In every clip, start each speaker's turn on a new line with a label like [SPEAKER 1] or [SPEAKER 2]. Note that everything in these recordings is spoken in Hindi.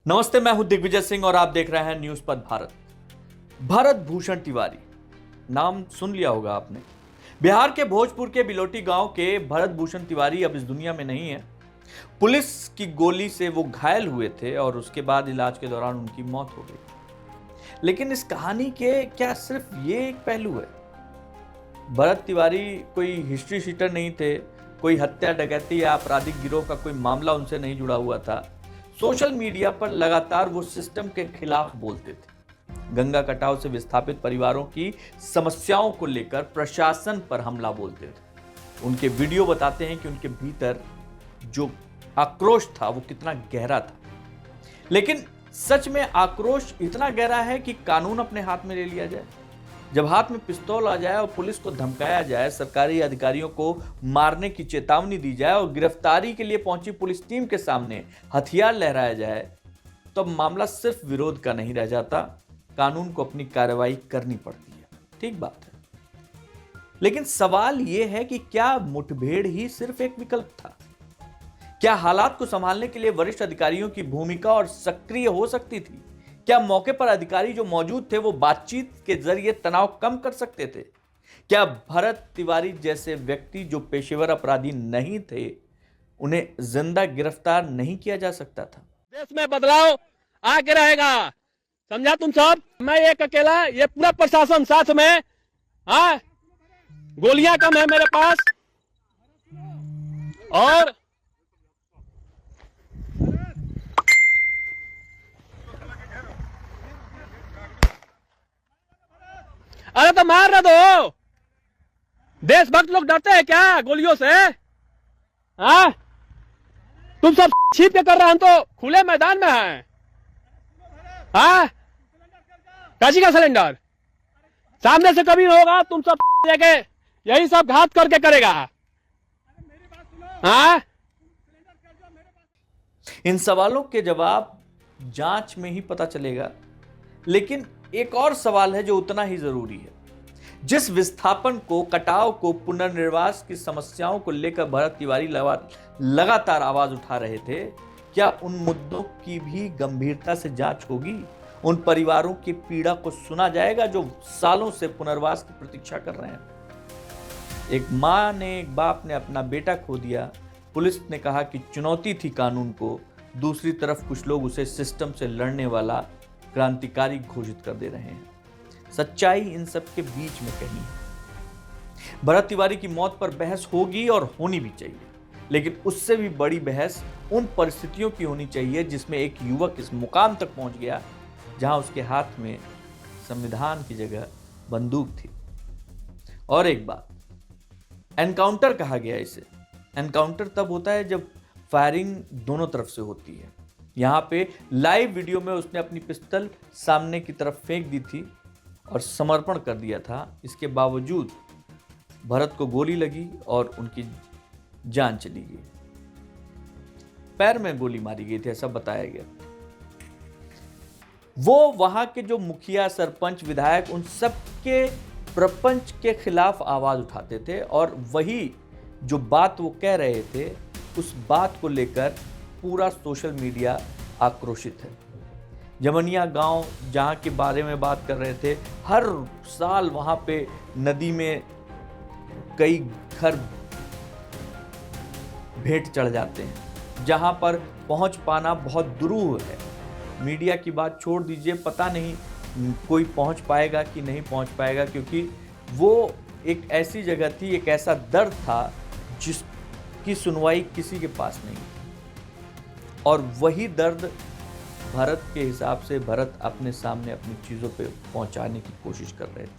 [SPEAKER 1] नमस्ते, मैं हूं दिग्विजय सिंह और आप देख रहे हैं न्यूज पथ भारत। भरत भूषण तिवारी नाम सुन लिया होगा आपने। बिहार के भोजपुर के बिलोटी गांव के भरत भूषण तिवारी अब इस दुनिया में नहीं है। पुलिस की गोली से वो घायल हुए थे और उसके बाद इलाज के दौरान उनकी मौत हो गई। लेकिन इस कहानी के क्या सिर्फ ये एक पहलू है? भरत तिवारी कोई हिस्ट्री शीटर नहीं थे, कोई हत्या डकैती या आपराधिक गिरोह का कोई मामला उनसे नहीं जुड़ा हुआ था। सोशल मीडिया पर लगातार वो सिस्टम के खिलाफ बोलते थे। गंगा कटाव से विस्थापित परिवारों की समस्याओं को लेकर प्रशासन पर हमला बोलते थे। उनके वीडियो बताते हैं कि उनके भीतर जो आक्रोश था वो कितना गहरा था। लेकिन सच में आक्रोश इतना गहरा है कि कानून अपने हाथ में ले लिया जाए। जब हाथ में पिस्तौल आ जाए और पुलिस को धमकाया जाए, सरकारी अधिकारियों को मारने की चेतावनी दी जाए और गिरफ्तारी के लिए पहुंची पुलिस टीम के सामने हथियार लहराया जाए, तो मामला सिर्फ विरोध का नहीं रह जाता, कानून को अपनी कार्रवाई करनी पड़ती है। ठीक बात है, लेकिन सवाल यह है कि क्या मुठभेड़ ही सिर्फ एक विकल्प था? क्या हालात को संभालने के लिए वरिष्ठ अधिकारियों की भूमिका और सक्रिय हो सकती थी? क्या मौके पर अधिकारी जो मौजूद थे वो बातचीत के जरिए तनाव कम कर सकते थे? क्या भरत तिवारी जैसे व्यक्ति जो पेशेवर अपराधी नहीं थे, उन्हें जिंदा गिरफ्तार नहीं किया जा सकता था?
[SPEAKER 2] देश में बदलाव आके रहेगा, समझा तुम सब? मैं एक अकेला, ये पूरा प्रशासन साथ में। हाँ, गोलियां कम है मेरे पास और अरे तो मार रहे दो। देशभक्त लोग डरते हैं क्या गोलियों से? हाँ, तुम सब छिप के कर रहे हैं, हम तो खुले मैदान में हैं। हाँ, काशी का सिलेंडर सामने से कभी होगा, तुम सब लेके यही सब घात करके करेगा। हाँ,
[SPEAKER 1] इन सवालों के जवाब जांच में ही पता चलेगा। लेकिन एक और सवाल है जो उतना ही जरूरी है। जिस विस्थापन को, कटाव को, पुनर्निर्वास की समस्याओं को लेकर भरत तिवारी लगातार आवाज उठा रहे थे, क्या उन मुद्दों की भी गंभीरता से जांच होगी? उन परिवारों की पीड़ा को सुना जाएगा जो सालों से पुनर्वास की प्रतीक्षा कर रहे हैं? एक मां ने, एक बाप ने अपना बेटा खो दिया। पुलिस ने कहा कि चुनौती थी कानून को। दूसरी तरफ कुछ लोग उसे सिस्टम से लड़ने वाला क्रांतिकारी घोषित कर दे रहे हैं। सच्चाई इन सब के बीच में कहीं है। भरत तिवारी की मौत पर बहस होगी और होनी भी चाहिए, लेकिन उससे भी बड़ी बहस उन परिस्थितियों की होनी चाहिए जिसमें एक युवक इस मुकाम तक पहुंच गया जहां उसके हाथ में संविधान की जगह बंदूक थी। और एक बात, एनकाउंटर कहा गया इसे। एनकाउंटर तब होता है जब फायरिंग दोनों तरफ से होती है। यहां पे लाइव वीडियो में उसने अपनी पिस्तौल सामने की तरफ फेंक दी थी और समर्पण कर दिया था। इसके बावजूद भरत को गोली लगी और उनकी जान चली गई। पैर में गोली मारी गई थी, ऐसा बताया गया। वो वहां के जो मुखिया, सरपंच, विधायक, उन सब के प्रपंच के खिलाफ आवाज उठाते थे और वही जो बात वो कह रहे थे, उस बात को लेकर पूरा सोशल मीडिया आक्रोशित है। जमनिया गांव जहां के बारे में बात कर रहे थे, हर साल वहां पे नदी में कई घर भेंट चढ़ जाते हैं, जहां पर पहुंच पाना बहुत दुरूह है। मीडिया की बात छोड़ दीजिए, पता नहीं कोई पहुंच पाएगा कि नहीं पहुंच पाएगा, क्योंकि वो एक ऐसी जगह थी, एक ऐसा दर्द था जिसकी सुनवाई किसी के पास नहीं। और वही दर्द भरत के हिसाब से भरत अपने सामने अपनी चीजों पे पहुंचाने की कोशिश कर रहे थे।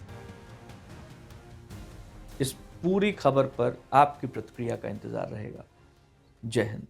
[SPEAKER 1] इस पूरी खबर पर आपकी प्रतिक्रिया का इंतजार रहेगा। जय हिंद।